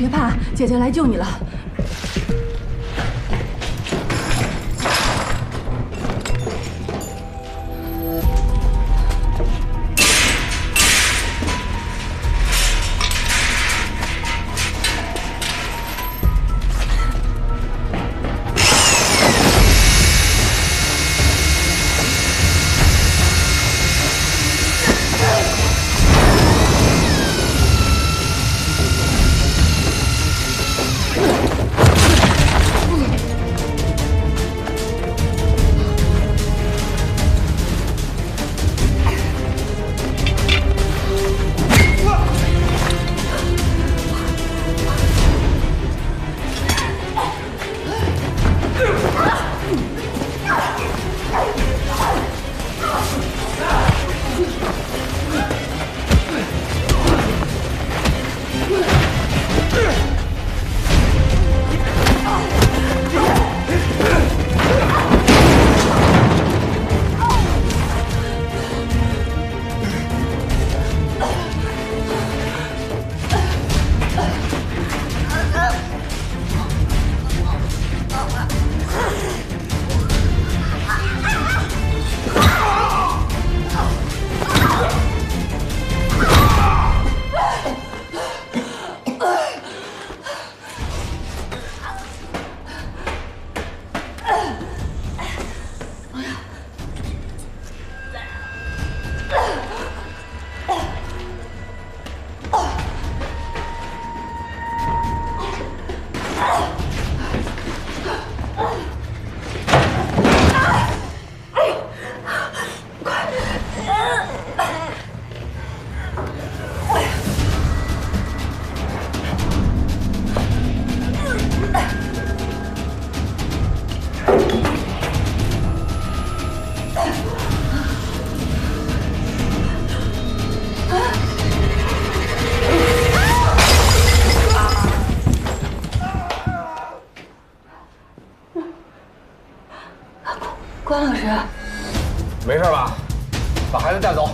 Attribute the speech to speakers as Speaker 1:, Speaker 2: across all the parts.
Speaker 1: 别怕，姐姐来救你了。关老师，
Speaker 2: 没事吧？把孩子带走。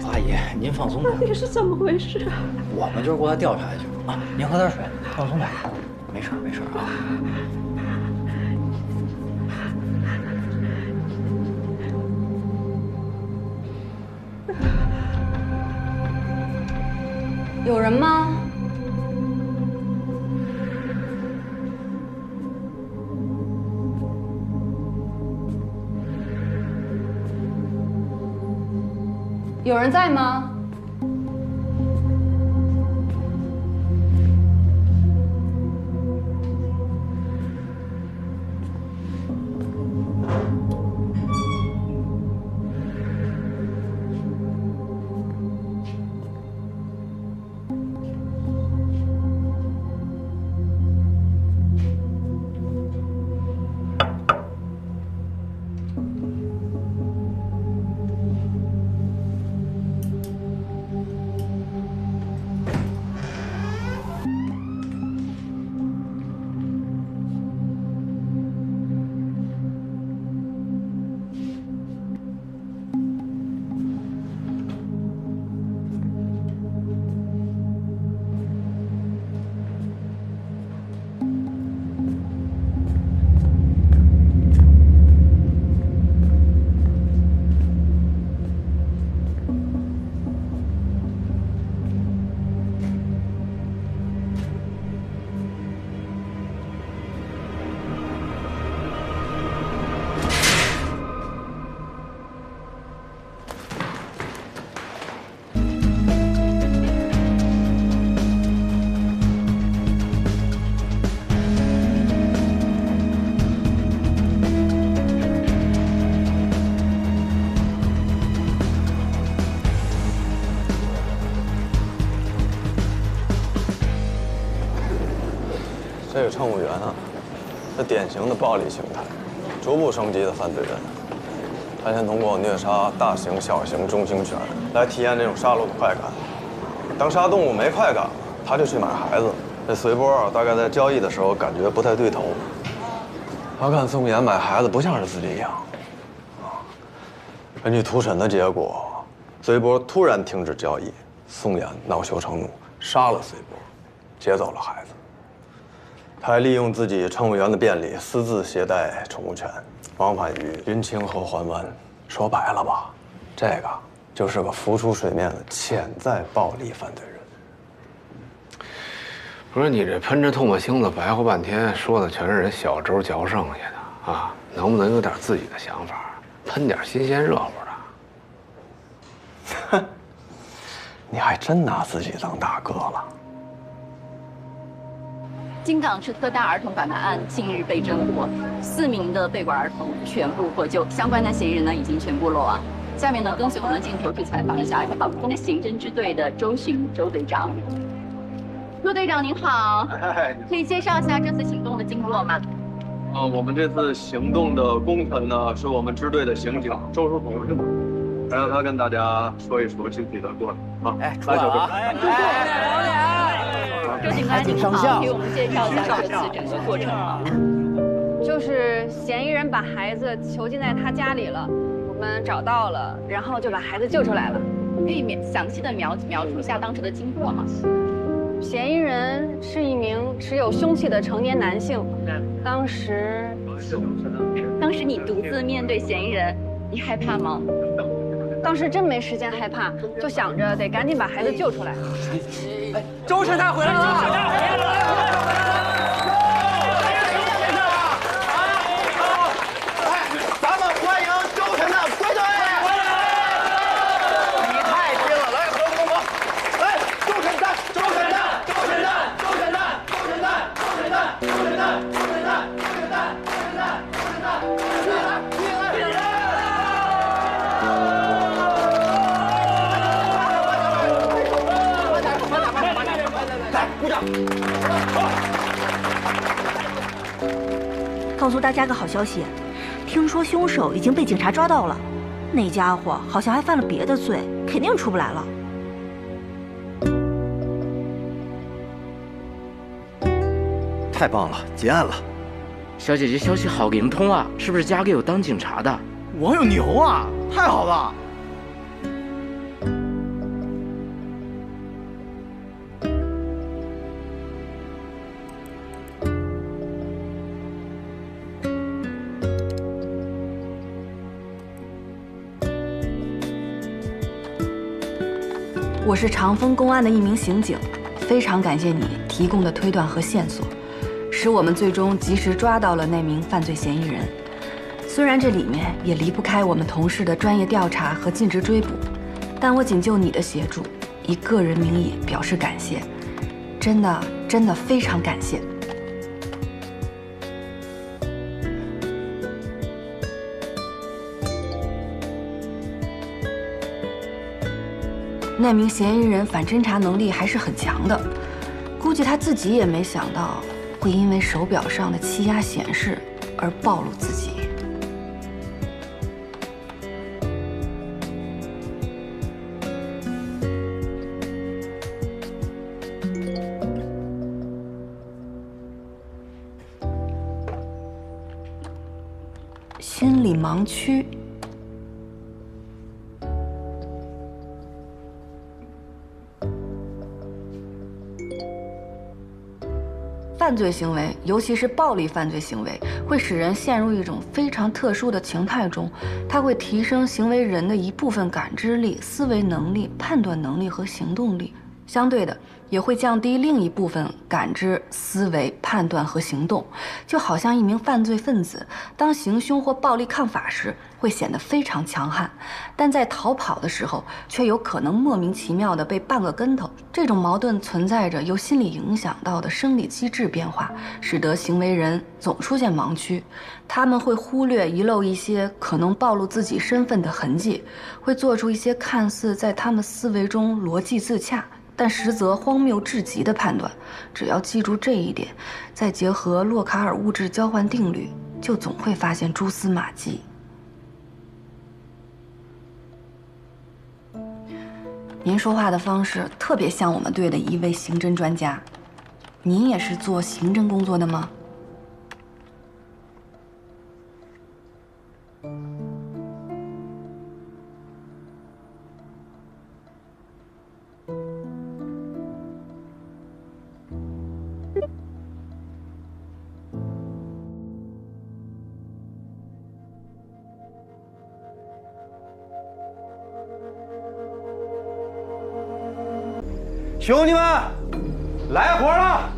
Speaker 3: 阿姨，您放松点。
Speaker 4: 到底是怎么回事啊？
Speaker 3: 我们就是过来调查一下啊。您喝点水，放松点。没事没事啊。
Speaker 1: 有人吗？有人在吗？
Speaker 5: 这个乘务员啊，是典型的暴力形态，逐步升级的犯罪人。他先通过虐杀大型、小型、中型犬来体验这种杀戮的快感。当杀动物没快感了，他就去买孩子。这随波啊，大概在交易的时候感觉不太对头。他看宋岩买孩子不像是自己养。根据突审的结果，随波突然停止交易，宋岩恼羞成怒，杀了随波，劫走了孩子。他还利用自己乘务员的便利，私自携带宠物犬，往返于云清和环湾。说白了吧，这个就是个浮出水面的潜在暴力犯罪人。
Speaker 2: 不是你这喷着唾沫星子白活半天，说的全是人小周嚼剩下的啊！能不能有点自己的想法，喷点新鲜热乎的？
Speaker 5: 哼，你还真拿自己当大哥了。
Speaker 6: 京港市特大儿童拐卖案近日被侦破，4名的被拐儿童全部获救，相关的嫌疑人呢已经全部落网。下面呢，跟随我们的镜头去采访一下保中刑侦支队的周巡周队长。陆队长您好，可以介绍一下这次行动的经过吗？
Speaker 7: 我们这次行动的功臣呢，是我们支队的刑警周书鹏，来让他跟大家说一说具体的过程啊。
Speaker 3: 哎，出来啊！
Speaker 6: 周警官您好，给我们介绍一下这次整个过程吗？
Speaker 4: 就是嫌疑人把孩子囚禁在他家里了，我们找到了，然后就把孩子救出来了。
Speaker 6: 可以详细的描述一下当时的经过吗？
Speaker 4: 嫌疑人是一名持有凶器的成年男性，当时
Speaker 6: 你独自面对嫌疑人，你害怕吗？
Speaker 4: 当时真没时间害怕，就想着得赶紧把孩子救出来。
Speaker 3: 哎，周侦探回来了！
Speaker 5: 咱们欢迎周侦探归队！
Speaker 3: 你太拼了！来，合不合？
Speaker 5: 来，周侦探，周侦探，周侦探，周侦探，周侦探，周侦探，周侦探，周侦探，周侦探，周侦探，周侦探，周侦探，来，鼓掌！
Speaker 8: 告诉大家个好消息，听说凶手已经被警察抓到了，那家伙好像还犯了别的罪，肯定出不来了。
Speaker 3: 太棒了，结案了！
Speaker 9: 小姐姐消息好灵通啊，是不是家里有当警察的？
Speaker 3: 我有牛啊，太好了！
Speaker 1: 我是长丰公安的一名刑警，非常感谢你提供的推断和线索，使我们最终及时抓到了那名犯罪嫌疑人。虽然这里面也离不开我们同事的专业调查和尽职追捕，但我仅就你的协助，以个人名义表示感谢，真的非常感谢。那名嫌疑人反侦查能力还是很强的，估计他自己也没想到会因为手表上的气压显示而暴露自己。心理盲区。犯罪行为，尤其是暴力犯罪行为，会使人陷入一种非常特殊的情态中，它会提升行为人的一部分感知力、思维能力、判断能力和行动力，相对的，也会降低另一部分感知、思维、判断和行动。就好像一名犯罪分子，当行凶或暴力抗法时，会显得非常强悍，但在逃跑的时候，却有可能莫名其妙地被绊个跟头。这种矛盾存在着由心理影响到的生理机制变化，使得行为人总出现盲区。他们会忽略、遗漏一些可能暴露自己身份的痕迹，会做出一些看似在他们思维中逻辑自洽，但实则荒谬至极的判断。只要记住这一点，再结合洛卡尔物质交换定律，就总会发现蛛丝马迹。您说话的方式特别像我们队的一位刑侦专家，您也是做刑侦工作的吗？
Speaker 10: 兄弟们，来活了！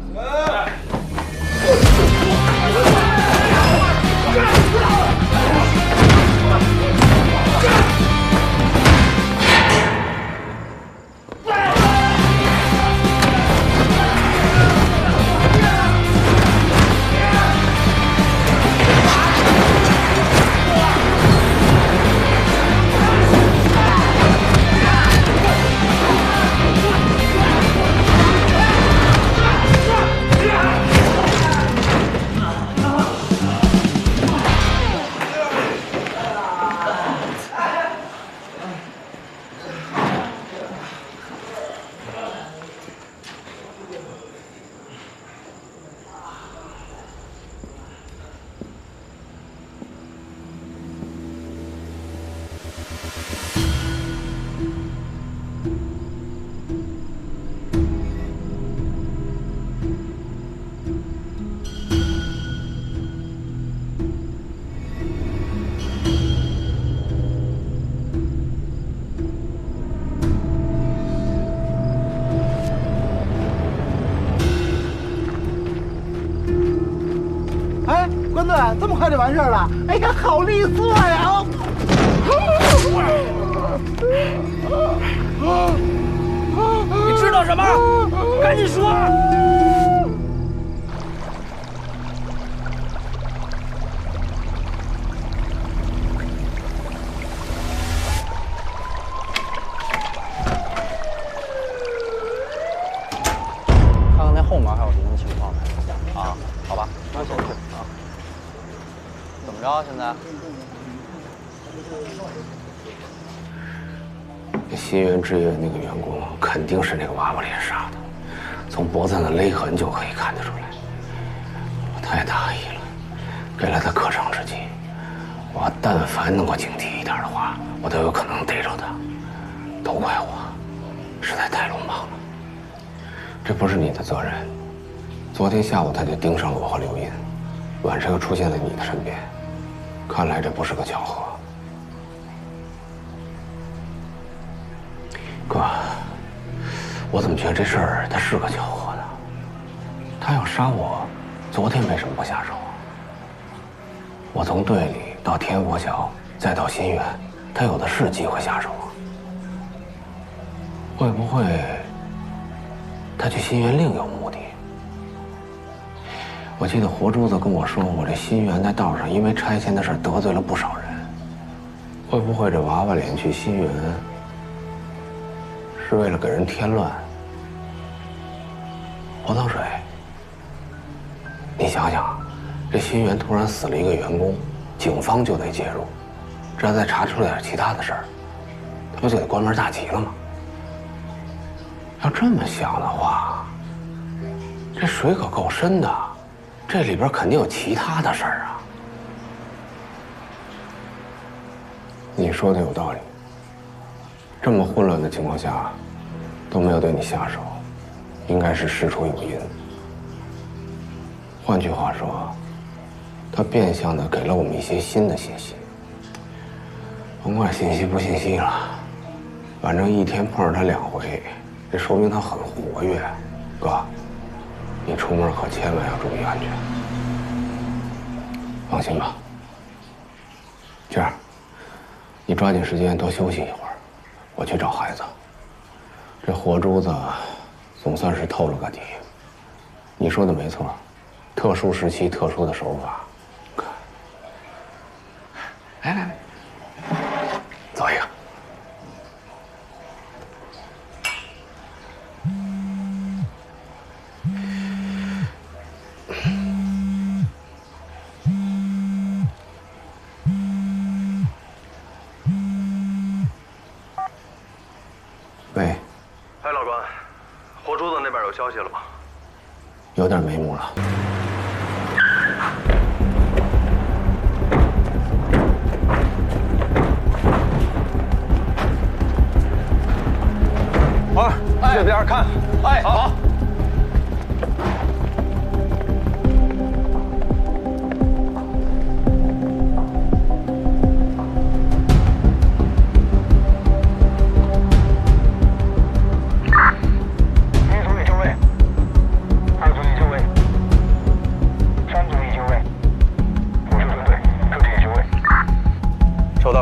Speaker 11: 这么快就完事儿了？哎呀，好利索呀！
Speaker 3: 你知道什么？赶紧说！
Speaker 10: 看看那后门还有什么情况没？啊，好吧，那先去啊。怎么着？现在？
Speaker 2: 新源制业那个员工肯定是那个娃娃脸杀的，从脖子上的勒痕就可以看得出来。我太大意了，给了他可乘之机。我但凡能够警惕一点的话，我都有可能逮着他。都怪我，实在太鲁莽了。这不是你的责任。昨天下午他就盯上了我和刘印，晚上又出现在你的身边，看来这不是个巧合。哥，我怎么觉得这事儿他是个巧合呢？他要杀我，昨天为什么不下手？我从队里到天佛桥，再到新源，他有的是机会下手啊。会不会他去新源另有目的？我记得活珠子跟我说，我这新源在道上因为拆迁的事得罪了不少人。会不会这娃娃脸去新源是为了给人添乱？泼脏水？你想想，这新源突然死了一个员工，警方就得介入。这要再查出来点其他的事儿，他不就得关门大吉了吗？要这么想的话，这水可够深的，这里边肯定有其他的事儿啊。你说的有道理。这么混乱的情况下，都没有对你下手，应该是事出有因。换句话说，他变相的给了我们一些新的信息。甭管信息不信息了，反正一天碰上他2回，这说明他很活跃。哥，你出门可千万要注意安全。放心吧。这样，你抓紧时间多休息一会儿，我去找孩子。这活珠子总算是透了个底。你说的没错，特殊时期特殊的手法。来，走一个。喂，
Speaker 5: 哎，老关，活珠子那边有消息了吗？
Speaker 2: 有点眉目了。
Speaker 5: 这边看。哎，好。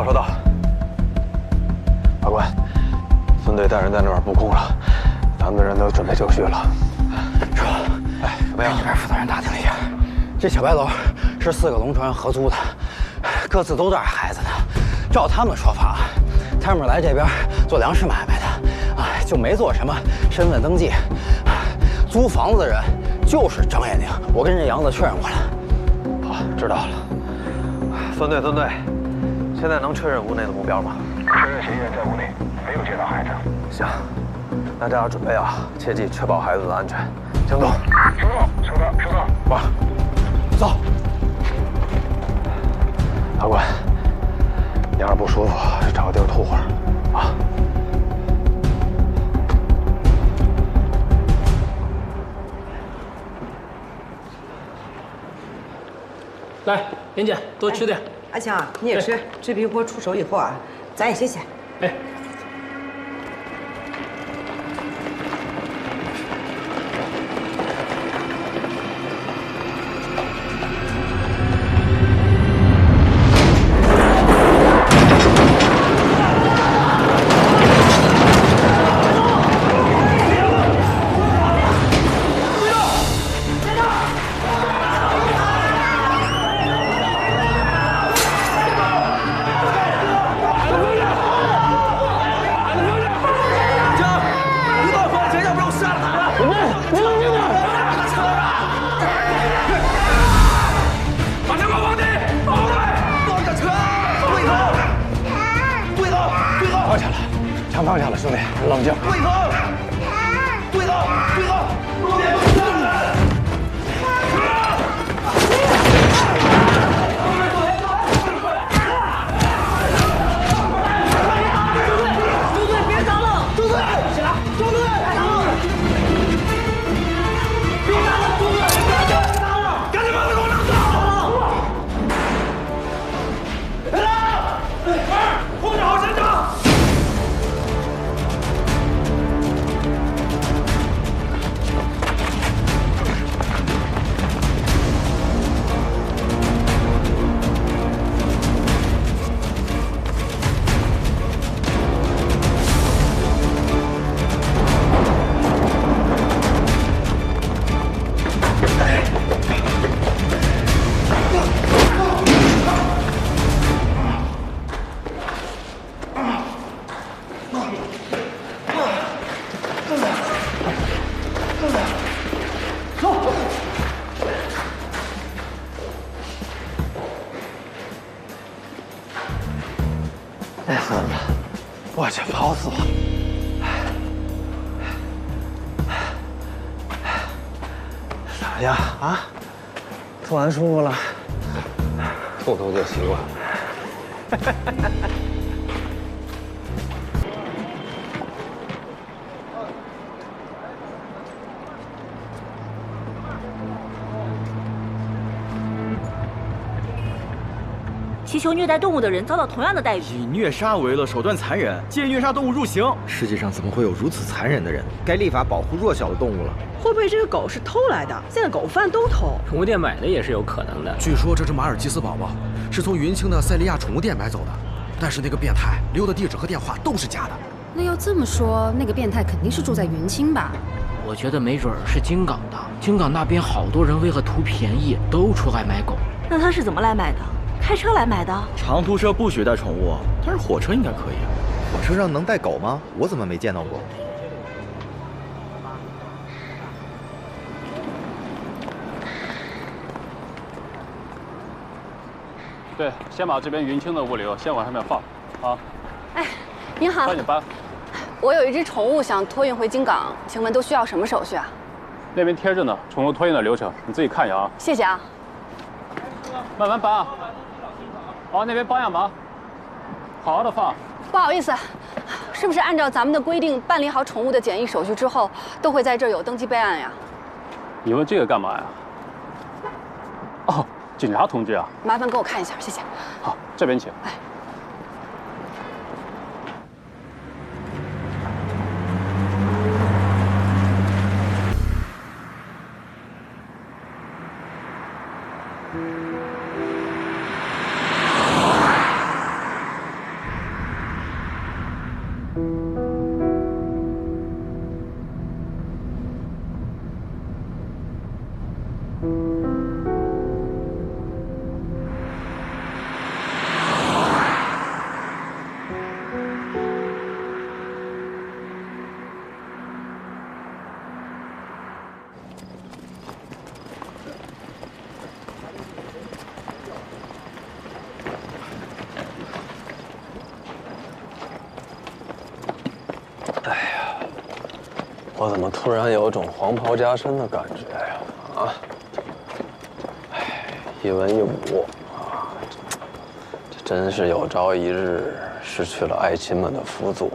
Speaker 5: 收到。法官，孙队带人在那边布控了，咱们的人都准备就绪了。
Speaker 3: 说，哎，怎么样？这边负责人打听了一下，这小白楼是4个农村人合租的，各自都带着孩子的。照他们说法，他们来这边做粮食买卖的，啊，就没做什么身份登记。租房子的人就是张艳玲，我跟这杨子确认过了。
Speaker 5: 好，知道了。孙队，现在能确认屋内的目标吗？
Speaker 12: 确认嫌疑人在屋内，没有见到孩子。
Speaker 5: 行，那这样准备啊，切记确保孩子的安全。行动。
Speaker 12: 收到。
Speaker 5: 哇，走。法官，你要是不舒服，找个地儿吐会儿，啊。
Speaker 13: 来，林姐，多吃点。
Speaker 14: 阿强，你也吃。这批货出手以后啊，咱也歇歇。
Speaker 13: 哎。
Speaker 5: 放下了，兄弟，冷静。
Speaker 12: 对头，
Speaker 14: 周队别打了，周队起来，周队别打了，别打了，周队别打了，赶紧把他给我拿走！别打！控制好现场。
Speaker 3: 去，跑死我！怎么样啊？吐完舒服了？
Speaker 2: 吐吐就习惯了。
Speaker 8: 祈求虐待动物的人遭到同样的待遇。
Speaker 15: 以虐杀为乐，手段残忍，借虐杀动物入刑。世界上怎么会有如此残忍的人？该立法保护弱小的动物了。
Speaker 16: 会不会这个狗是偷来的？现在狗贩都偷，
Speaker 13: 宠物店买的也是有可能的。
Speaker 17: 据说这只马尔济斯宝宝是从云清的塞利亚宠物店买走的，但是那个变态留的地址和电话都是假的。
Speaker 18: 那要这么说，那个变态肯定是住在云清吧？
Speaker 9: 我觉得没准是京港的，京港那边好多人为了图便宜都出来买狗。
Speaker 8: 那他是怎么来买的？开车来买的？
Speaker 15: 长途车不许带宠物，但是火车应该可以。火车上能带狗吗？我怎么没见到过？
Speaker 19: 对，先把这边云清的物流先往上面放，啊。
Speaker 4: 哎，您好。
Speaker 19: 赶紧搬。
Speaker 4: 我有一只宠物想托运回京港，请问都需要什么手续啊？
Speaker 19: 那边贴着呢，宠物托运的流程，你自己看一下啊。
Speaker 4: 谢谢啊。
Speaker 19: 慢慢搬啊。好，那边保养吧，好好的放。
Speaker 4: 不好意思，是不是按照咱们的规定办理好宠物的检疫手续之后，都会在这儿有登记备案呀？
Speaker 19: 你问这个干嘛呀？哦，警察同志啊。
Speaker 4: 麻烦给我看一下，谢谢。
Speaker 19: 好，这边请。
Speaker 4: 哎。
Speaker 5: 我怎么突然有种黄袍加身的感觉呀？啊！哎，一文一武啊，这真是有朝一日失去了爱卿们的辅佐，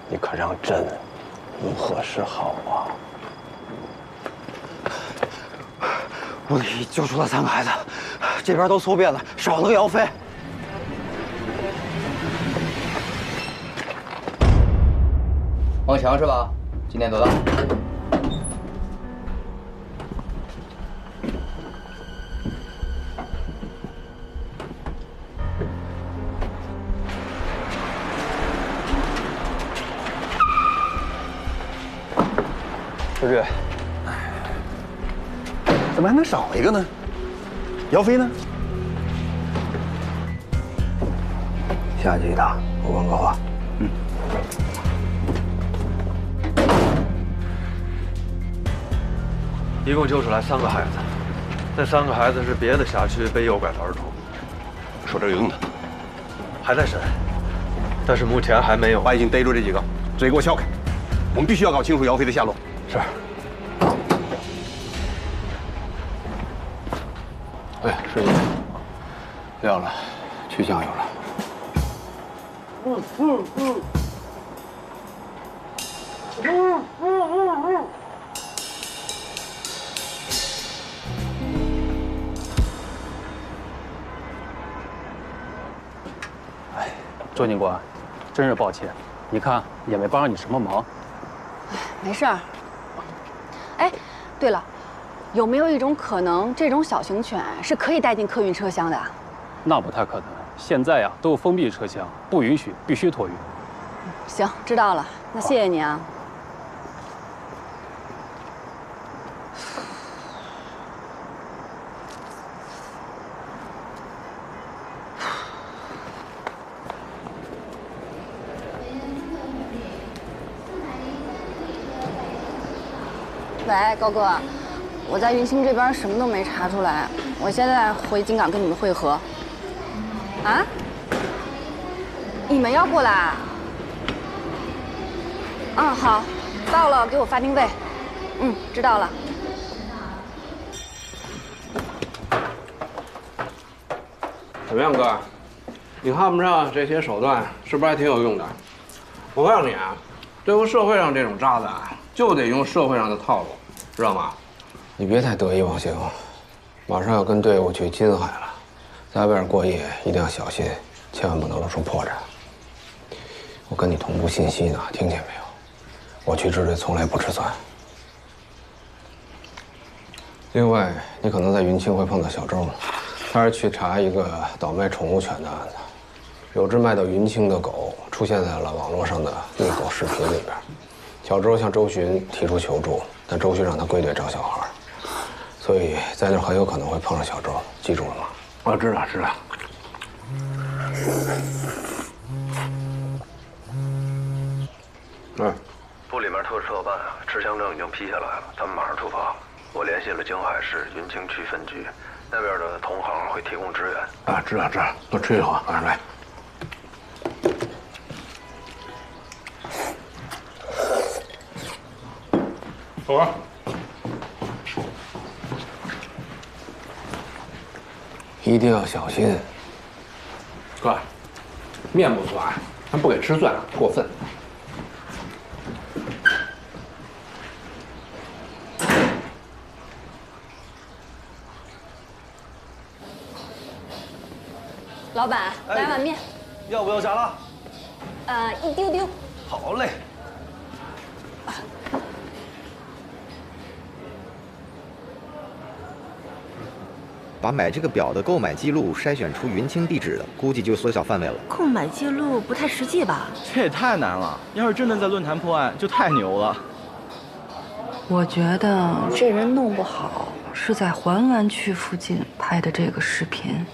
Speaker 5: 你可让朕如何是好啊？
Speaker 3: 屋里救出了3个孩子，这边都搜遍了，少了个姚飞。
Speaker 10: 王强是吧？今天多大？
Speaker 5: 志志，
Speaker 11: 怎么还能少一个呢？姚飞呢？
Speaker 2: 下去一趟，我问个话。
Speaker 5: 一共救出来3个孩子，那3个孩子是别的辖区被诱拐的儿童。
Speaker 12: 说这有用的，
Speaker 5: 还在审，但是目前还没有。
Speaker 12: 我已经逮住这几个，直接给我销开。我们必须要搞清楚姚飞的下落。
Speaker 5: 是。
Speaker 2: 哎，师爷，亮了，去酱油了。
Speaker 19: 周警官，真是抱歉，你看也没帮上你什么忙。
Speaker 4: 没事儿。哎，对了，有没有一种可能，这种小型犬是可以带进客运车厢的？
Speaker 19: 那不太可能，现在呀都有封闭车厢，不允许，必须托运。
Speaker 4: 行，知道了，那谢谢你啊。喂，高哥，我在云清这边什么都没查出来，我现在回京港跟你们会合。啊？你们要过来？嗯，好，到了给我发定位。嗯，知道了。
Speaker 2: 怎么样，哥？你看不上这些手段，是不是还挺有用的？我告诉你啊，对付社会上这种渣子啊，就得用社会上的套路，知道吗？你别太得意忘形，马上要跟队伍去金海了，在外边过夜一定要小心，千万不能露出破绽。我跟你同步信息呢，听见没有？我去支队从来不吃蒜。另外，你可能在云清会碰到小周，他是去查一个倒卖宠物犬的案子。有只卖到云清的狗出现在了网络上的虐狗视频里边。小周向周巡提出求助，但周巡让他归队找小孩，所以在那儿很有可能会碰上小周，记住了吗？我知道，知道。
Speaker 20: 部里面特设办啊，持枪证已经批下来了，咱们马上出发。我联系了京海市云清区分局，那边的同行会提供支援。
Speaker 2: 啊，知道，多吃一口，马上来。走吧。一定要小心。哥，面不错啊，还不给吃蒜，过分。
Speaker 4: 老板，来碗面。
Speaker 10: 要不要加辣？
Speaker 4: 一丢丢。
Speaker 10: 好嘞。
Speaker 17: 把买这个表的购买记录筛选出云清地址的，估计就缩小范围了。
Speaker 8: 购买记录不太实际吧？
Speaker 10: 这也太难了，要是真的在论坛破案，就太牛了。
Speaker 1: 我觉得这人弄不好是在环湾区附近拍的这个视频。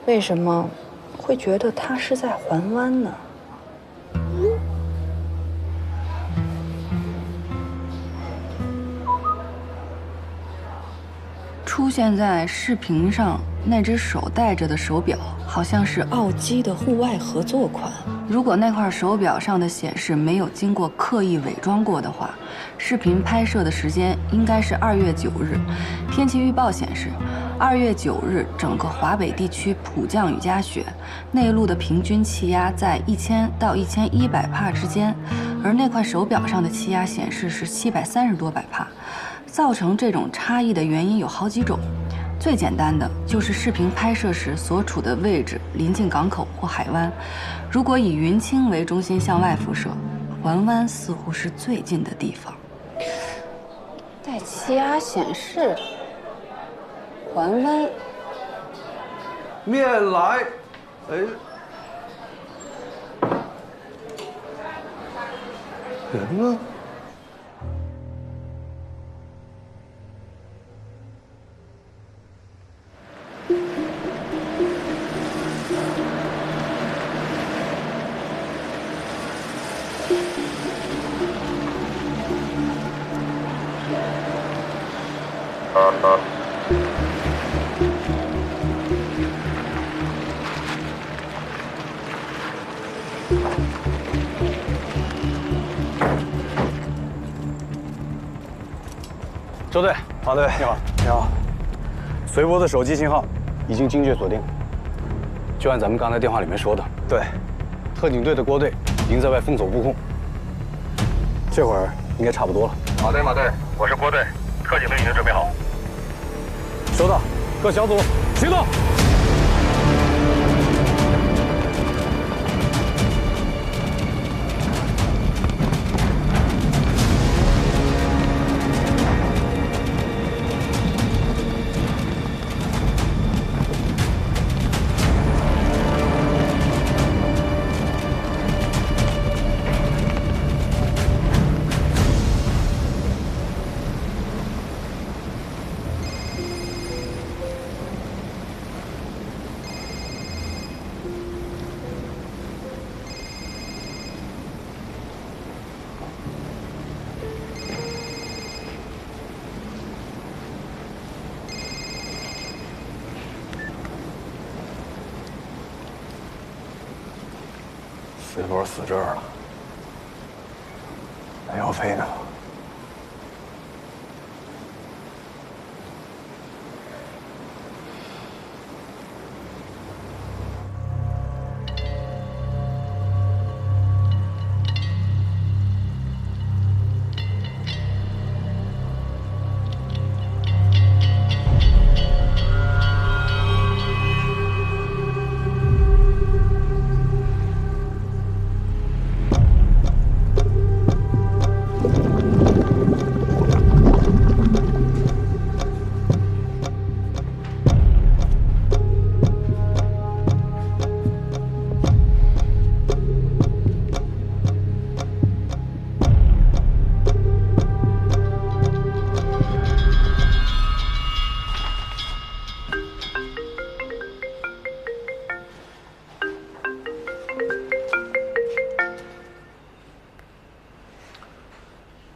Speaker 1: 为什么会觉得他是在环湾呢？出现在视频上那只手戴着的手表，好像是奥基的户外合作款。如果那块手表上的显示没有经过刻意伪装过的话，视频拍摄的时间应该是2月9日。天气预报显示，2月9日整个华北地区普降雨夹雪，内陆的平均气压在1000到1100帕之间，而那块手表上的气压显示是730多百帕。造成这种差异的原因有好几种，最简单的就是视频拍摄时所处的位置临近港口或海湾。如果以云清为中心向外辐射，环湾似乎是最近的地方。带气压显示，环湾。
Speaker 5: 面来，哎，人呢？
Speaker 10: 周队，马队，你好，你好。随波的手机信号已经精确锁定，就按咱们刚才电话里面说的。对，特警队的郭队已经在外封锁布控，这会儿应该差不多了。
Speaker 20: 马队，马队，我是郭队，特警队已经准备好。
Speaker 10: 收到，各小组行动。
Speaker 5: 随波死这儿了，那姚飞呢？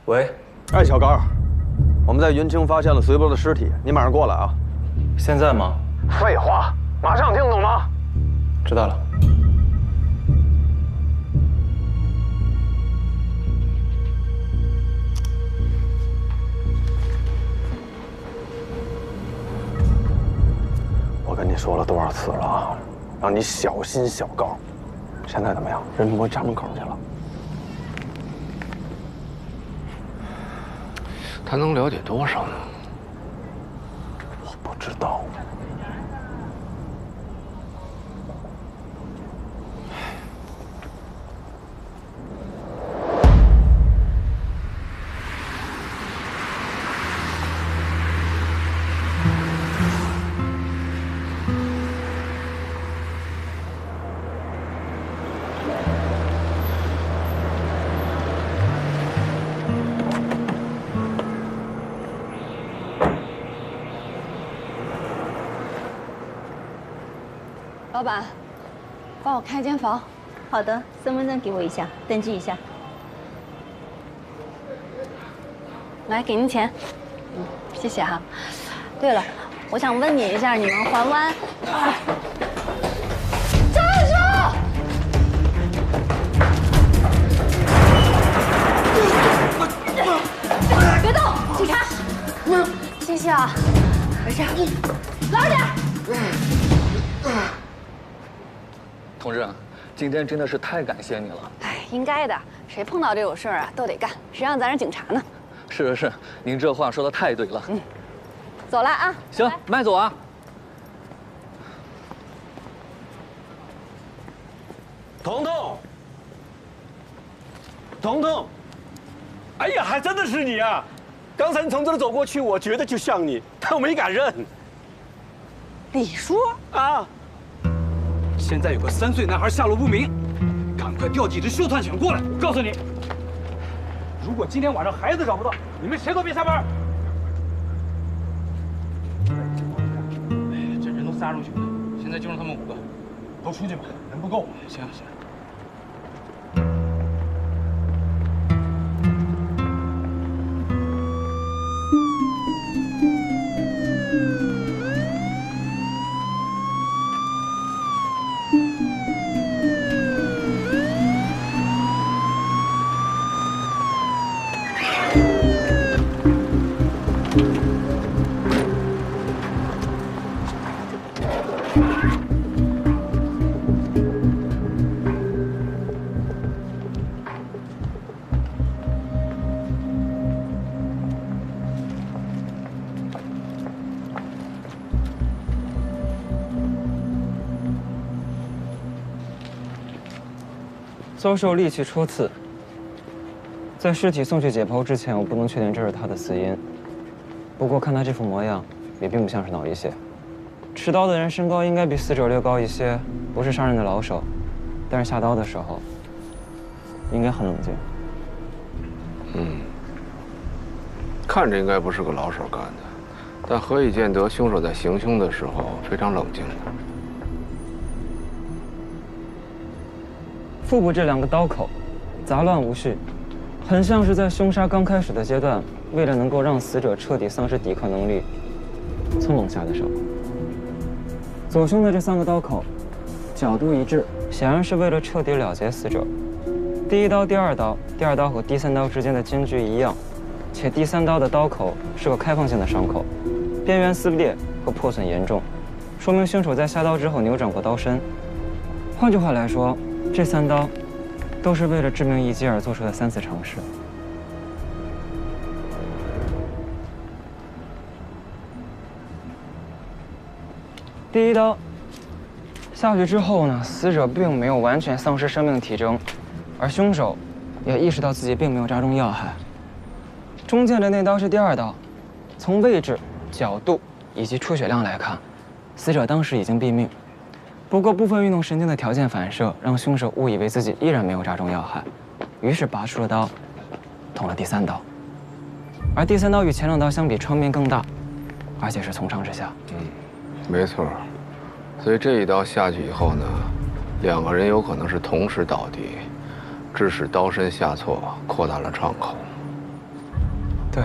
Speaker 5: 喂，哎，小高，我们在云清发现了随波的尸体，你马上过来啊！
Speaker 15: 现在吗？
Speaker 5: 废话，马上，听懂吗？知道了。我跟你说了多少次了啊，让你小心小高。现在怎么样？人摸家门口去了。
Speaker 2: 他能了解多少呢？
Speaker 5: 我不知道。
Speaker 4: 老板，帮我开间房。
Speaker 8: 好的，身份证给我一下，登记一下。
Speaker 4: 来，给您钱。谢谢哈。对了，我想问你一下，你们环湾……站住！别动，警察！谢谢啊。没事，老实点。
Speaker 21: 同志，今天真的是太感谢你了。
Speaker 4: 哎，应该的，谁碰到这种事儿啊都得干，谁让咱是警察呢？
Speaker 21: 是，您这话说的太对了。
Speaker 4: 走了啊。
Speaker 21: 行，慢走啊。
Speaker 22: 彤彤，彤彤，哎呀，还真的是你啊！刚才你从这儿走过去，我觉得就像你，但我没敢认。
Speaker 4: 李叔
Speaker 22: 啊！ 现在有个3岁男孩下落不明，赶快调几只秀探犬过来！我告诉你，如果今天晚上孩子找不到，你们谁都别下班。哎，这人都撒出去了，现在就剩他们5个，都出去吧，人不够。行。
Speaker 23: 遭受利器戳刺，在尸体送去解剖之前，我不能确定这是他的死因。不过看他这副模样，也并不像是脑溢血。持刀的人身高应该比死者略高一些，不是杀人的老手，但是下刀的时候应该很冷静。
Speaker 2: 看着应该不是个老手干的，但何以见得凶手在行凶的时候非常冷静呢？
Speaker 23: 腹部这2个刀口，杂乱无序，很像是在凶杀刚开始的阶段，为了能够让死者彻底丧失抵抗能力，匆忙下的手。左胸的这3个刀口，角度一致，显然是为了彻底了结死者。第一刀、第二刀，第二刀和第三刀之间的间距一样，且第三刀的刀口是个开放性的伤口，边缘撕裂和破损严重，说明凶手在下刀之后扭转过刀身。换句话来说，这3刀都是为了致命一击而做出的3次尝试。第一刀下去之后呢，死者并没有完全丧失生命体征，而凶手也意识到自己并没有扎中要害。中间的那刀是第二刀，从位置、角度以及出血量来看，死者当时已经毙命。不过部分运动神经的条件反射让凶手误以为自己依然没有扎中要害，于是拔出了刀，捅了第3刀。而第3刀与前2刀相比，创面更大，而且是从上至下。
Speaker 2: 没错。所以这一刀下去以后呢，2个人有可能是同时倒地，致使刀身下挫，扩大了创口。
Speaker 23: 对。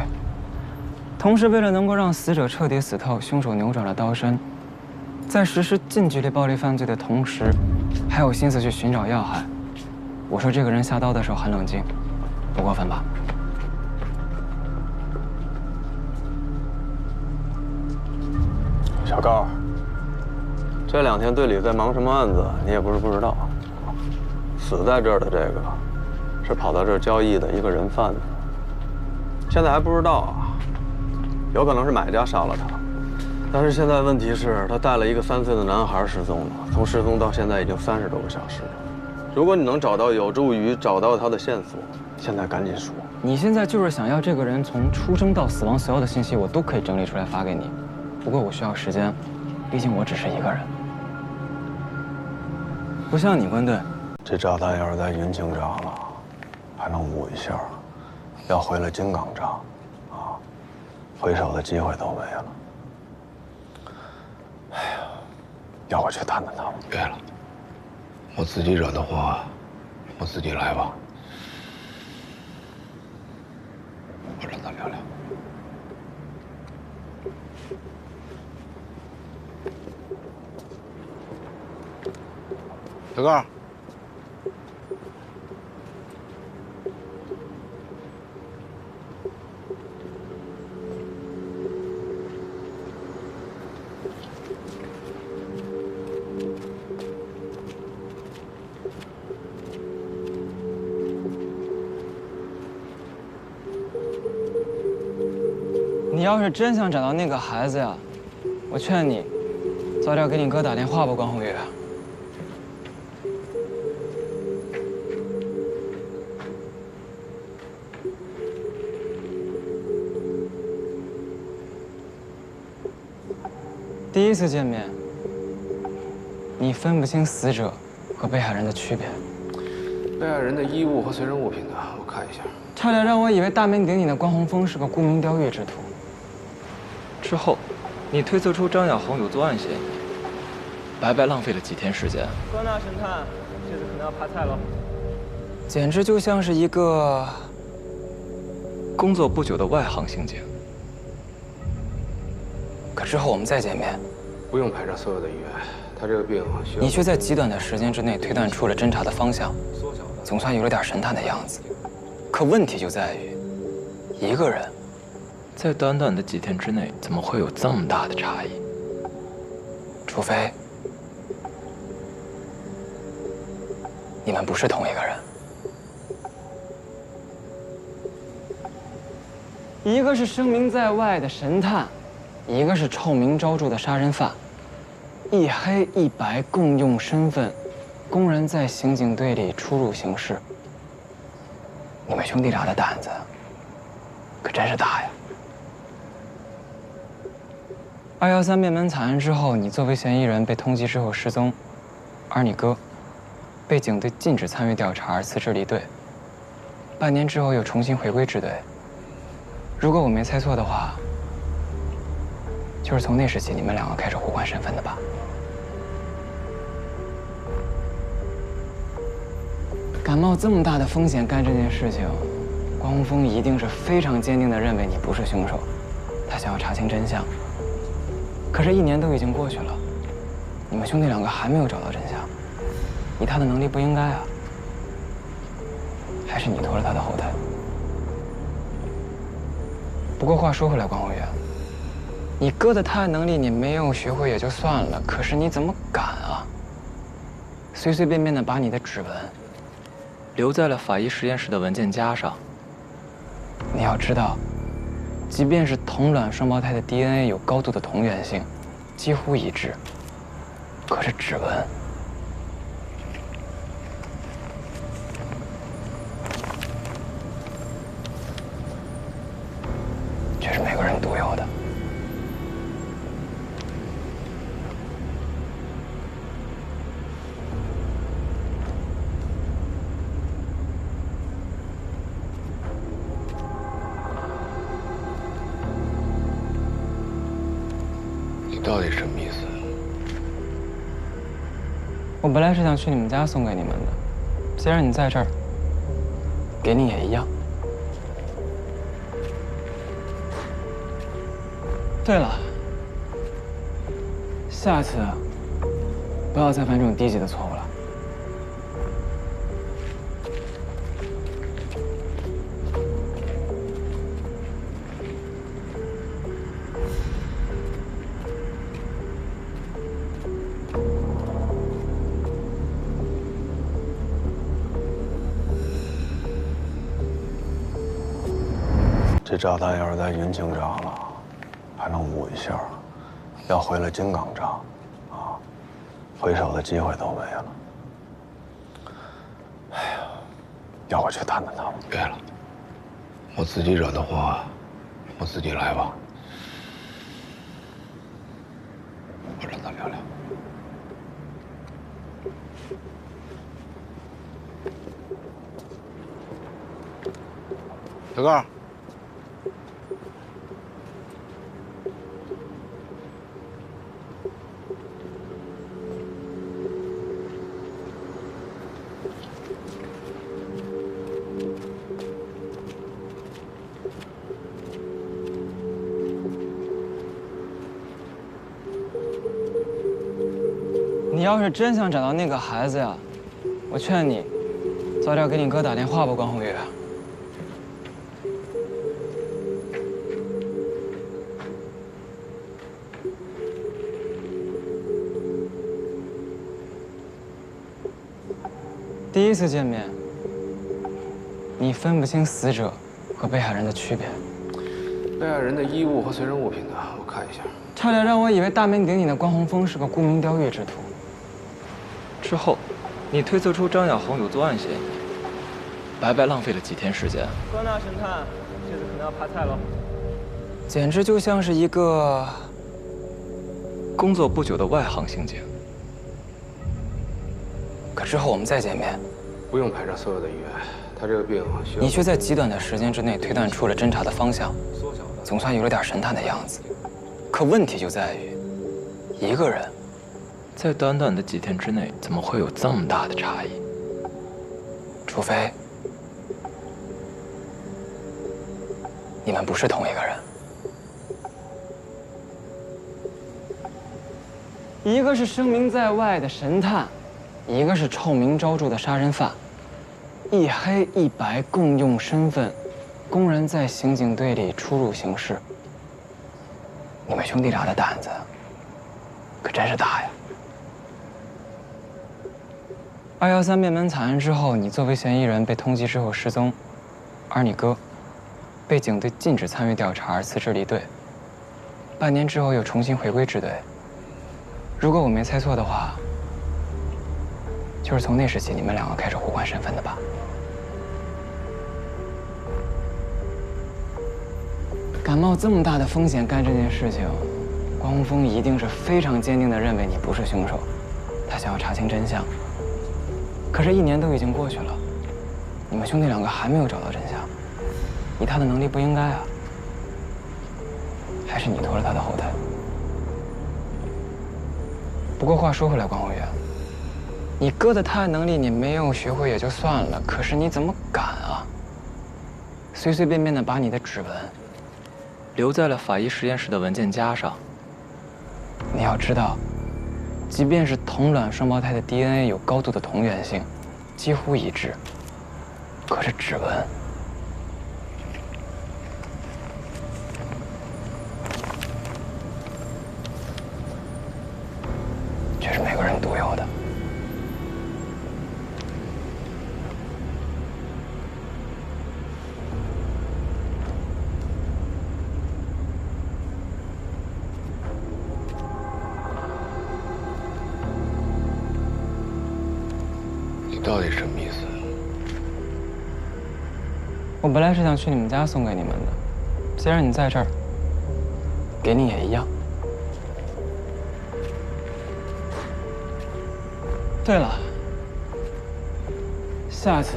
Speaker 23: 同时，为了能够让死者彻底死透，凶手扭转了刀身，在实施近距离暴力犯罪的同时，还有心思去寻找要害。我说这个人下刀的时候很冷静，不过分吧？
Speaker 5: 小高，这2天队里在忙什么案子，你也不是不知道。死在这儿的这个，是跑到这儿交易的一个人贩子。现在还不知道啊，有可能是买家杀了他。但是现在问题是，他带了一个3岁的男孩失踪了，从失踪到现在已经30多个小时了。如果你能找到有助于找到他的线索，现在赶紧说。
Speaker 23: 你现在就是想要这个人从出生到死亡所有的信息，我都可以整理出来发给你。不过我需要时间，毕竟我只是一个人，不像你关队。
Speaker 5: 这炸弹要是在云清炸了，还能捂一下，要回了金港炸，啊，回手的机会都没了。哎呀，要我去探探他吗？
Speaker 2: 别了，我自己惹的祸，我自己来吧。我找他聊聊。
Speaker 10: 小高，
Speaker 23: 你要是真想找到那个孩子呀，我劝你早点给你哥打电话吧，关宏宇。第一次见面，你分不清死者和被害人的区别。
Speaker 2: 被害人的衣物和随身物品呢？我看一下。
Speaker 23: 差点让我以为大名鼎鼎的关宏峰是个沽名钓誉之徒。之后，你推测出张小红有作案嫌疑，白白浪费了几天时间。关大神探，这次可能要趴菜了。简直就像是一个工作不久的外行刑警。可之后我们再见面，
Speaker 2: 不用排上所有的医院，他这个病需要。
Speaker 23: 你却在极短的时间之内推断出了侦查的方向，总算有了点神探的样子。可问题就在于，一个人，在短短的几天之内，怎么会有这么大的差异？除非你们不是同一个人。一个是声名在外的神探，一个是臭名昭著的杀人犯，一黑一白共用身份，公然在刑警队里出入刑事。你们兄弟俩的胆子可真是大呀！213灭门惨案之后，你作为嫌疑人被通缉之后失踪，而你哥被警队禁止参与调查而辞职离队，半年之后又重新回归支队。如果我没猜错的话，就是从那时起你们2个开始互换身份的吧？敢冒这么大的风险干这件事情，关宏峰一定是非常坚定地认为你不是凶手，他想要查清真相。可是1年都已经过去了，你们兄弟2个还没有找到真相，以他的能力不应该啊？还是你拖了他的后腿？不过话说回来，关宏远，你哥的探案能力你没有学会也就算了，可是你怎么敢啊？随随便便的把你的指纹留在了法医实验室的文件夹上。你要知道，即便是同卵双胞胎的 DNA 有高度的同源性，几乎一致，可是指纹却是每个人独有的。
Speaker 2: 你到底什么意思？
Speaker 23: 我本来是想去你们家送给你们的，既然你在这儿，给你也一样。对了，下次不要再犯这种低级的错误了。
Speaker 5: 这炸弹要是在云清炸了，还能捂一下；要回了金港炸，啊，回首的机会都没了。哎呀，要我去探探他吗？
Speaker 2: 别了，我自己惹的祸，我自己来吧。我找他聊聊。
Speaker 10: 小高。
Speaker 23: 你要是真想找到那个孩子呀，我劝你早点给你哥打电话吧，关宏宇。第一次见面，你分不清死者和被害人的区别。
Speaker 2: 被害人的衣物和随身物品呢？我看一下。
Speaker 23: 差点让我以为大名鼎鼎的关宏峰是个沽名钓誉之徒。之后，你推测出张小红有作案嫌疑，白白浪费了几天时间。关大神探，这次可能要爬菜了。简直就像是一个工作不久的外行刑警。可之后我们再见面，
Speaker 2: 不用排上所有的医院，他这个病需要。
Speaker 23: 你却在极短的时间之内推断出了侦查的方向，总算有了点神探的样子。可问题就在于，一个人在短短的几天之内，怎么会有这么大的差异？除非你们不是同一个人。一个是声名在外的神探，一个是臭名昭著的杀人犯，一黑一白共用身份，公然在刑警队里出入刑事。你们兄弟俩的胆子可真是大呀！213灭门惨案之后，你作为嫌疑人被通缉之后失踪，而你哥被警队禁止参与调查而辞职离队，半年之后又重新回归支队。如果我没猜错的话，就是从那时起你们两个开始互换身份的吧？敢冒这么大的风险干这件事情，关宏峰一定是非常坚定地认为你不是凶手，他想要查清真相。可是1年都已经过去了，你们兄弟两个还没有找到真相，以他的能力不应该啊？还是你拖了他的后腿？不过话说回来，关宏远，你哥的探案能力你没有学会也就算了，可是你怎么敢啊？随随便便地把你的指纹留在了法医实验室的文件夹上。你要知道，即便是同卵双胞胎的 DNA 有高度的同源性，几乎一致，可是指纹却是每个人独有的。
Speaker 2: 到底什么意思？
Speaker 23: 我本来是想去你们家送给你们的，既然你在这儿，给你也一样。对了，下次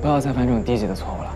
Speaker 23: 不要再犯这种低级的错误了。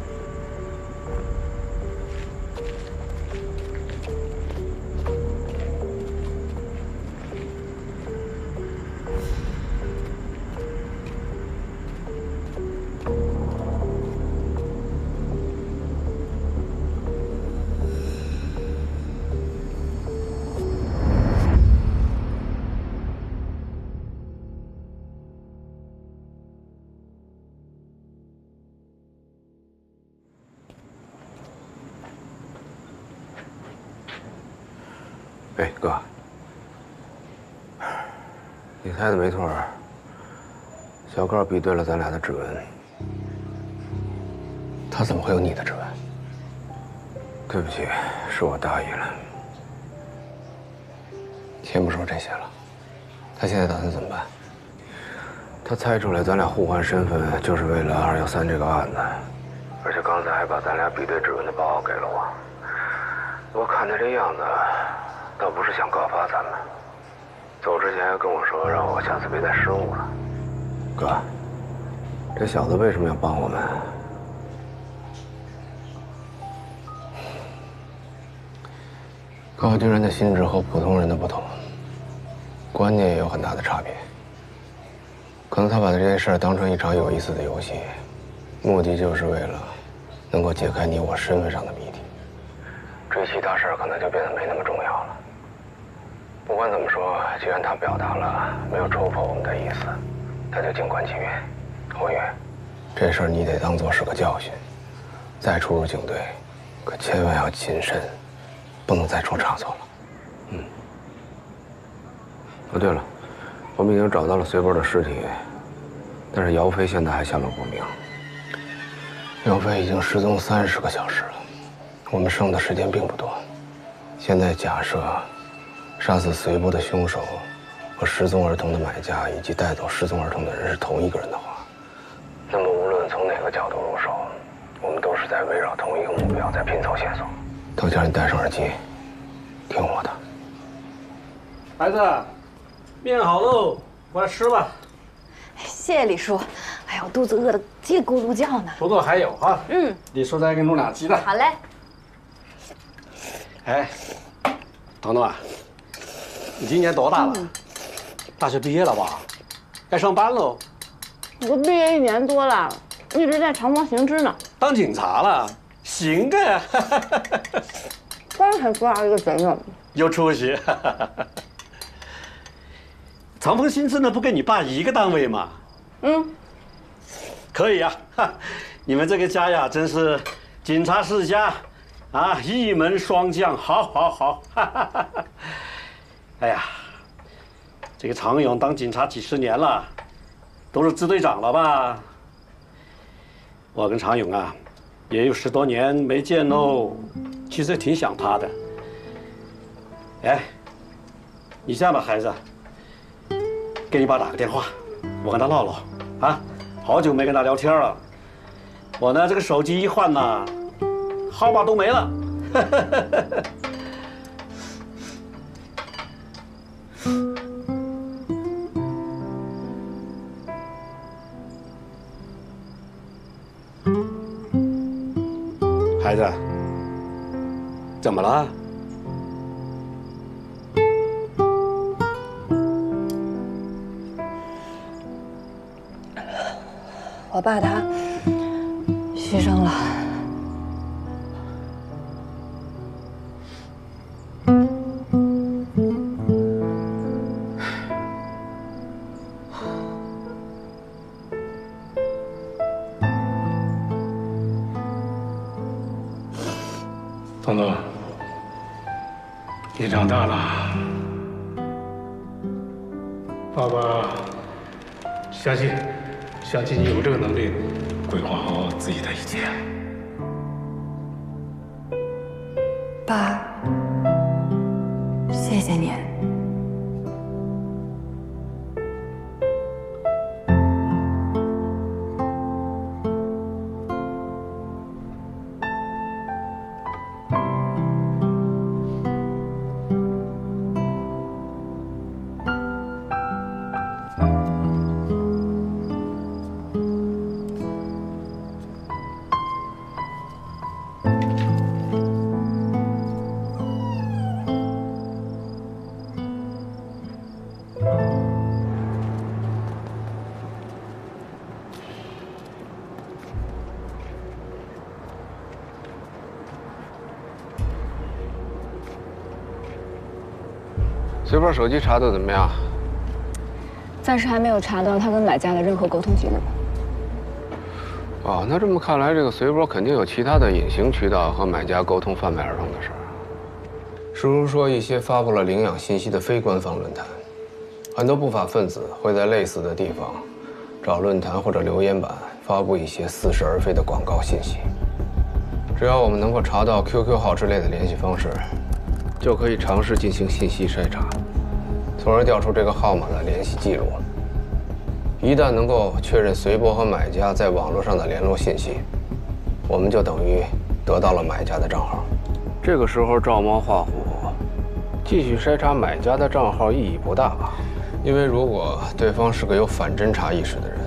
Speaker 2: 哎，哥，你猜的没错，小高比对了咱俩的指纹，他怎么会有你的指纹？对不起，是我大意了。先不说这些了，他现在打算怎么办？他猜出来咱俩互换身份，就是为了213这个案子，而且刚才还把咱俩比对指纹的报告给了我。我看他这样子，倒不是想告发咱们，走之前还跟我说让我下次别再失误了。哥，这小子为什么要帮我们？高军人的心智和普通人的不同，观念也有很大的差别。可能他把这件事当成一场有意思的游戏，目的就是为了能够解开你我身份上的谜题。至于其他事儿，可能就变得没那么重要了。不管怎么说，既然他表达了没有戳破我们的意思，他就静观其变。侯宇，这事儿你得当做是个教训，再出入警队，可千万要谨慎，不能再出差错了。哦，对了，我们已经找到了随波的尸体，但是姚飞现在还下落不明。姚飞已经失踪30个小时了，我们剩的时间并不多。现在假设杀死随波的凶手和失踪儿童的买家以及带走失踪儿童的人是同一个人的话，那么无论从哪个角度入手，我们都是在围绕同一个目标在拼凑线索。都叫你戴上耳机，听我的。
Speaker 6: 孩子，面好喽，过来吃吧。
Speaker 4: 谢谢李叔。哎呀，我肚子饿得叽咕噜叫呢。
Speaker 6: 土豆还有哈。李叔再给你弄俩鸡蛋。
Speaker 4: 好嘞。
Speaker 6: 哎，彤彤啊，你今年多大了？大学毕业了吧？该上班喽。
Speaker 4: 我毕业1年多了，一直在长方行知呢。
Speaker 6: 当警察了？行啊！
Speaker 4: 刚才抓了一个贼呢。
Speaker 6: 有出息。长风新知呢，不跟你爸一个单位吗？可以呀。你们这个家呀，真是警察世家啊，一门双将，好，好，好。哎呀，这个常勇当警察几10年了，都是支队长了吧？我跟常勇啊，也有10多年没见喽，其实也挺想他的。哎，你这样吧，孩子，给你爸打个电话，我跟他唠唠啊，好久没跟他聊天了。我呢，这个手机一换呐，号码都没了。孩子，怎么了？
Speaker 4: 我爸他牺牲了。
Speaker 7: 东东，你长大了，爸爸相信你有这个能力规划好自己的一切。
Speaker 1: 爸，谢谢你。
Speaker 2: 随波手机查的怎么样？
Speaker 4: 暂时还没有查到他跟买家的任何沟通记录。
Speaker 2: 哦，那这么看来，这个随波肯定有其他的隐形渠道和买家沟通贩卖儿童的事儿。比如说一些发布了领养信息的非官方论坛，很多不法分子会在类似的地方找论坛或者留言板发布一些似是而非的广告信息。只要我们能够查到 QQ 号之类的联系方式，就可以尝试进行信息筛查，从而调出这个号码的联系记录。一旦能够确认随波和买家在网络上的联络信息，我们就等于得到了买家的账号。这个时候照猫画虎，继续筛查买家的账号意义不大吧？因为如果对方是个有反侦查意识的人，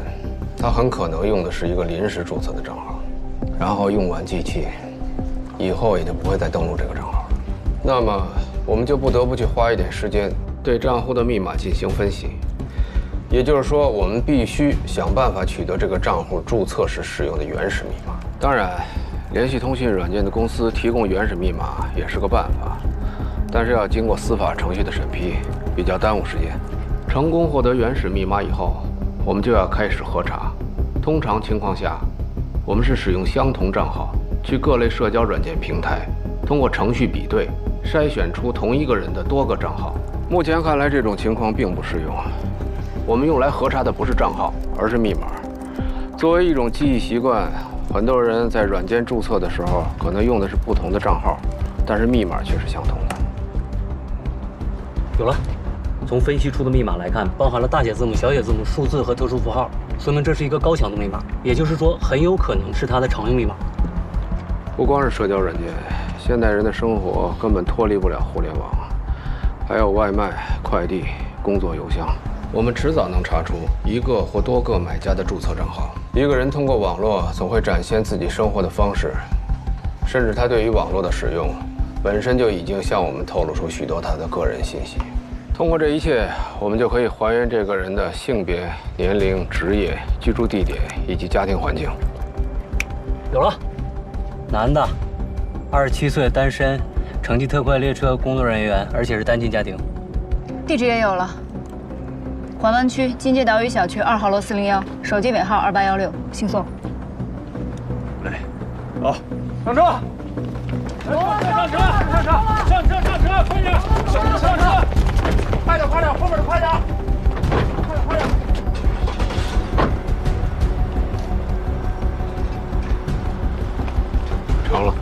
Speaker 2: 他很可能用的是一个临时注册的账号，然后用完即弃，以后也就不会再登录这个账号了。那么我们就不得不去花一点时间对账户的密码进行分析。也就是说，我们必须想办法取得这个账户注册时使用的原始密码。当然，联系通信软件的公司提供原始密码也是个办法，但是要经过司法程序的审批，比较耽误时间。成功获得原始密码以后，我们就要开始核查。通常情况下，我们是使用相同账号去各类社交软件平台，通过程序比对，筛选出同一个人的多个账号。目前看来，这种情况并不适用。我们用来核查的不是账号，而是密码。作为一种记忆习惯，很多人在软件注册的时候可能用的是不同的账号，但是密码却是相同的。
Speaker 14: 有了，从分析出的密码来看，包含了大写字母、小写字母、数字和特殊符号，说明这是一个高强度密码，也就是说，很有可能是它的常用密码。
Speaker 2: 不光是社交软件，现代人的生活根本脱离不了互联网，还有外卖、快递、工作邮箱。我们迟早能查出一个或多个买家的注册账号。一个人通过网络总会展现自己生活的方式，甚至他对于网络的使用本身就已经向我们透露出许多他的个人信息。通过这一切，我们就可以还原这个人的性别、年龄、职业、居住地点以及家庭环境。
Speaker 14: 有了，男的，27岁，单身，城际特快列车工作人员，而且是单亲家庭。
Speaker 4: 地址也有了。环湾区金界岛屿小区2号楼401，手机尾号2816，姓宋。
Speaker 22: 来，好，上车！上车！快点！上车！快点！后面的快点！快点！
Speaker 2: 成了。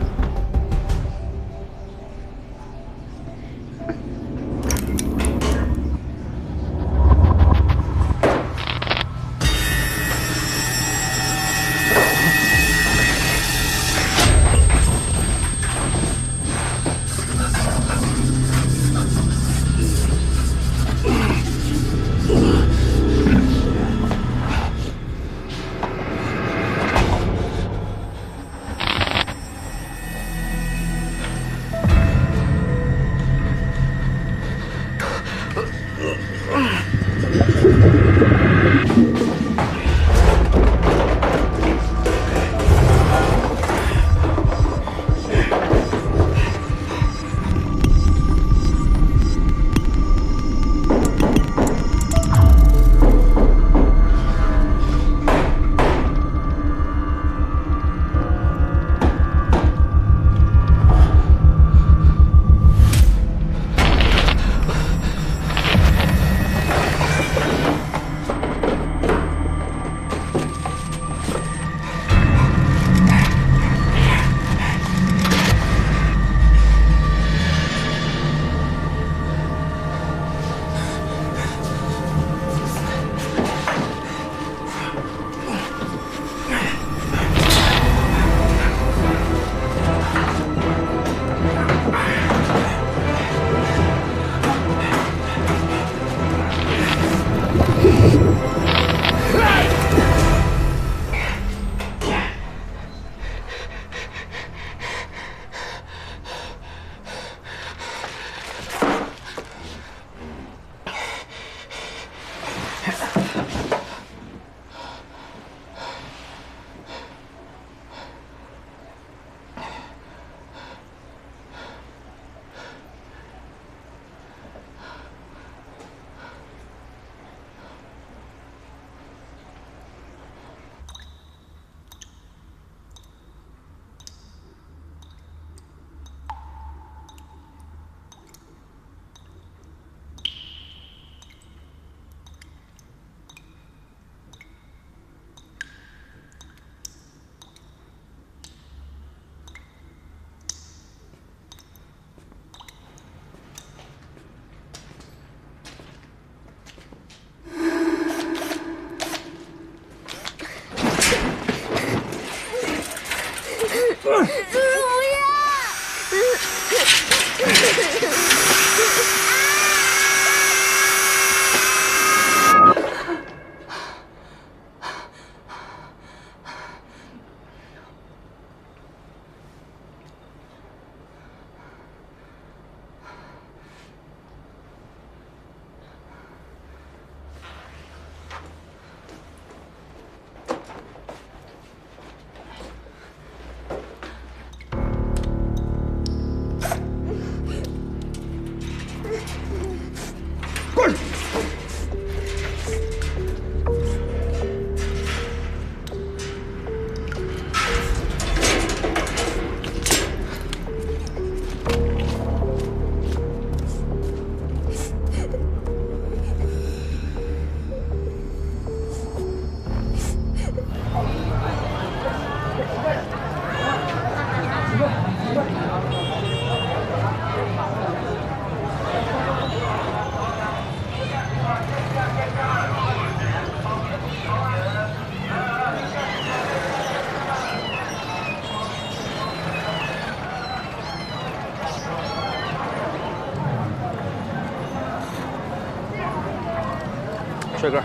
Speaker 15: 帅哥，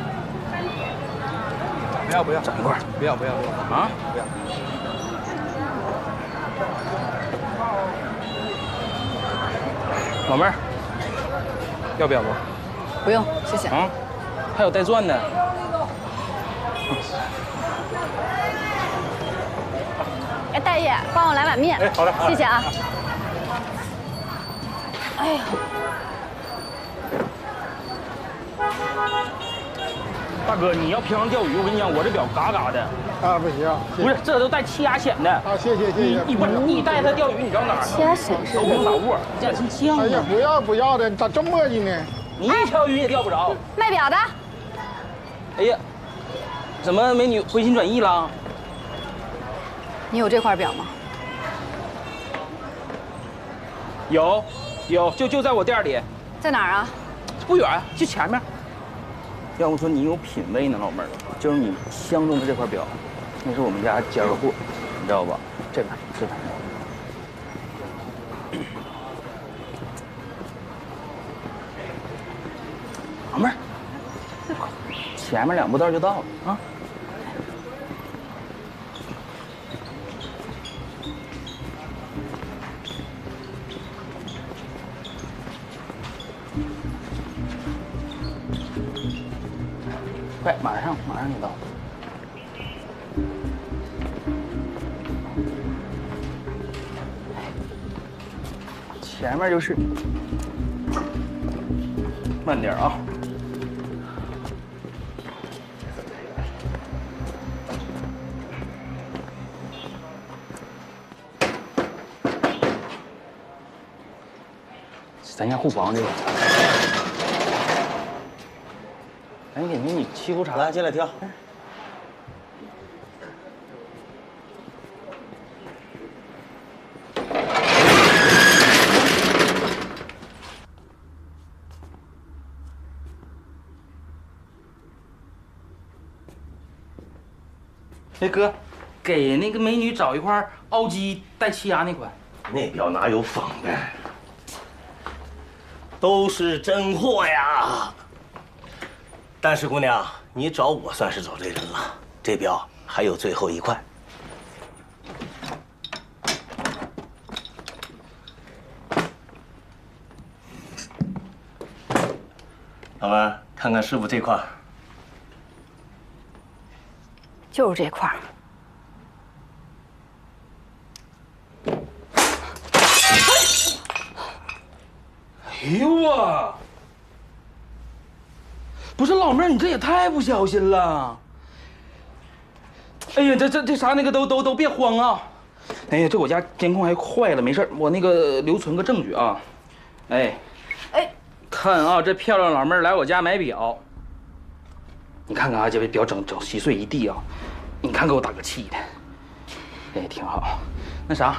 Speaker 3: 不要，
Speaker 15: 整一块，
Speaker 3: 不要
Speaker 15: 啊！
Speaker 3: 不要。
Speaker 15: 老妹儿，要不要不？
Speaker 4: 不用，谢谢。
Speaker 15: 啊，还有带钻的。
Speaker 4: 哎，大爷，帮我来碗面。
Speaker 15: 哎，好嘞，
Speaker 4: 谢谢啊。哎呀，
Speaker 15: 大哥，你要平常钓鱼，我跟你讲，我这表嘎嘎的。
Speaker 11: 啊，不行，
Speaker 15: 不是，这都带气压显的。
Speaker 11: 啊，谢谢。
Speaker 15: 你带它钓鱼，你知道哪儿？
Speaker 4: 气压显示
Speaker 15: 都不用把握，这真犟。
Speaker 11: 哎呀，不要的，你咋这么磨叽呢？
Speaker 15: 你一条鱼也钓不着。
Speaker 4: 卖表的。
Speaker 15: 哎呀，怎么美女回心转意了？
Speaker 4: 你有这块表吗？
Speaker 15: 有，就在我店里。
Speaker 4: 在哪儿啊？
Speaker 15: 不远，就前面。要不说你有品位呢，老妹儿，就是你相中的这块表，那是我们家尖货，你知道吧？这个。老妹儿，前面2步道就到了啊。快，马上就到。前面就是，慢点啊。咱家护房这个。赶紧给美女沏壶茶，
Speaker 3: 来进来挑。
Speaker 15: 哎哥，给那个美女找一块凹机带气压那款。
Speaker 13: 那表哪有仿的？都是真货呀！但是姑娘，你找我算是找对人了。这表还有最后1块。老妹儿，看看是不是这块？
Speaker 4: 就是这块。
Speaker 15: 哎呦我！不是老妹儿，你这也太不小心了。哎呀，这啥那个都别慌啊！哎呀，这我家监控还坏了，没事，我那个留存个证据啊。哎，看啊，这漂亮老妹儿来我家买表，你看看啊，这表整稀碎一地啊，你看给我打个气的。哎，挺好。那啥，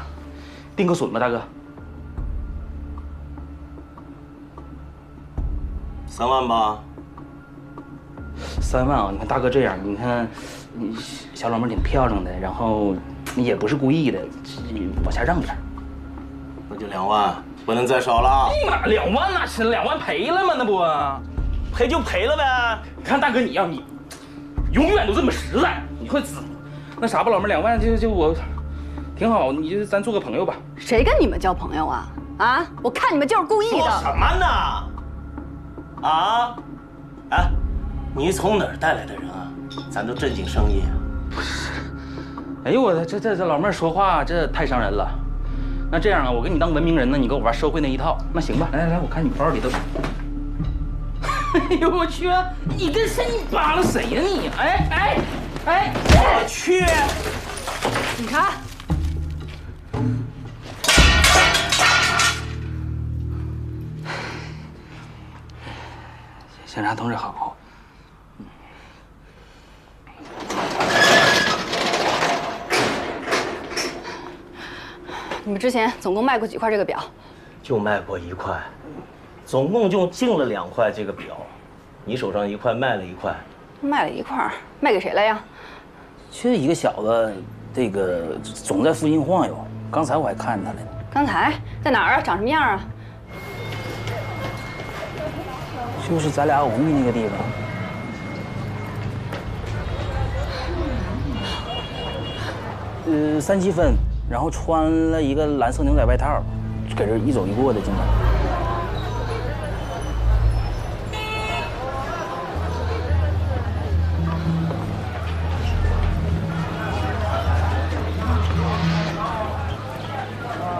Speaker 15: 定个损吧，大哥。
Speaker 13: 3万吧。
Speaker 15: 3万啊！你看大哥这样，你看，你小老妹挺漂亮的，然后也不是故意的，往下让点。
Speaker 13: 那就2万，不能再少了。
Speaker 15: 哎呀妈，2万那是2万赔了吗？那不，
Speaker 13: 赔就赔了呗。
Speaker 15: 你看大哥，你永远都这么实在，你快死。那啥吧，老妹，2万就我，挺好，你就咱做个朋友吧。
Speaker 4: 谁跟你们交朋友啊？啊！我看你们就是故意的。
Speaker 13: 说什么呢？啊？哎，你从哪儿带来的人啊？咱都正经生意。
Speaker 15: 不是，哎呦我这老妹儿说话这太伤人了。那这样啊，我给你当文明人呢，你给我玩社会那一套。那行吧，来，我看你包里头。哎呦我去，你跟谁扒拉谁呀你？哎，
Speaker 13: 我去！
Speaker 4: 警察。
Speaker 15: 警察同志好。
Speaker 4: 你们之前总共卖过几块这个表？
Speaker 13: 就卖过1块，总共就进了2块这个表。你手上1块，卖了1块。
Speaker 4: 卖了1块，卖给谁了呀？
Speaker 15: 就一个小子，这个总在附近晃悠。刚才我还看他了。
Speaker 4: 刚才在哪儿啊？长什么样啊？
Speaker 15: 就是咱俩偶遇那个地方。
Speaker 9: 3七分，然后穿了一个蓝色牛仔外套，搁这一走一过的，经常。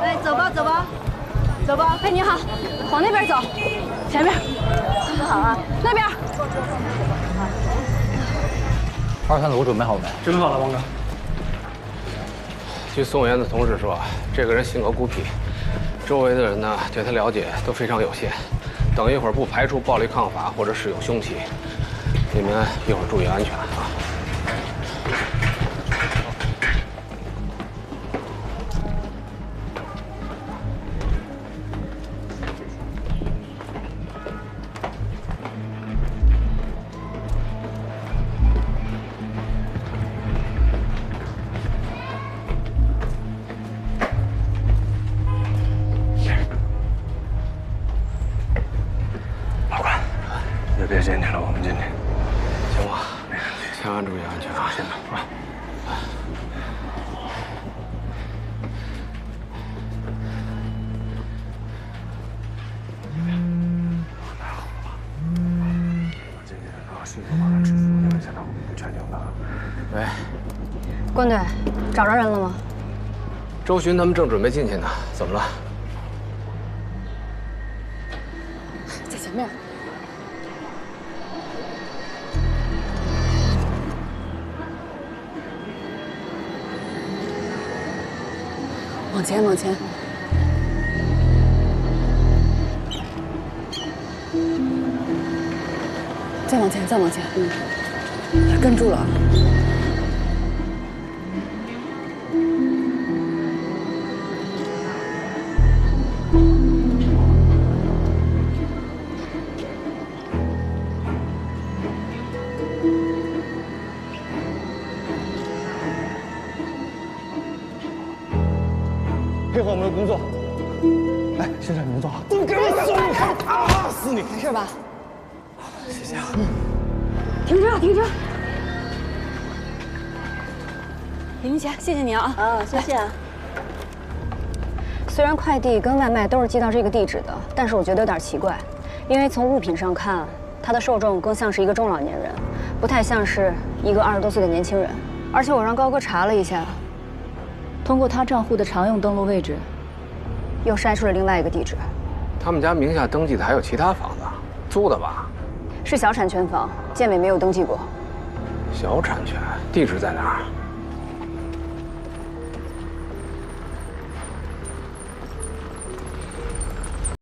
Speaker 4: 哎，走吧，走吧，走吧。哎，你好，往那边走，前面。不好啊，那边。
Speaker 3: 2、3组准备好没？
Speaker 14: 准备好了，王哥。
Speaker 2: 据宋岩的同事说，这个人性格孤僻，周围的人呢对他了解都非常有限。等一会儿不排除暴力抗法或者使用凶器，你们一会儿注意安全啊。
Speaker 5: 就别进去了，我们进去，
Speaker 2: 行吗？千万注意安全啊！现在啊。喂，
Speaker 4: 关队，找着人了吗？
Speaker 2: 周巡他们正准备进去呢，怎么了？
Speaker 4: 在前面。往前，往前。再往前，再往前。跟住了。
Speaker 3: 配合我们的工作。来，先生，你们坐好。都给我松开，打死你！
Speaker 4: 没事吧？
Speaker 3: 谢谢啊。
Speaker 4: 停车，停车。李明贤，谢谢你啊！
Speaker 16: 谢谢。
Speaker 4: 虽然快递跟外卖都是寄到这个地址的，但是我觉得有点奇怪，因为从物品上看，它的受众更像是一个中老年人，不太像是一个20多岁的年轻人。而且我让高哥查了一下。
Speaker 1: 通过他账户的常用登录位置，
Speaker 4: 又筛出了另外一个地址。
Speaker 2: 他们家名下登记的还有其他房子，租的吧？
Speaker 4: 是小产权房，建伟没有登记过。
Speaker 2: 小产权，地址在哪儿？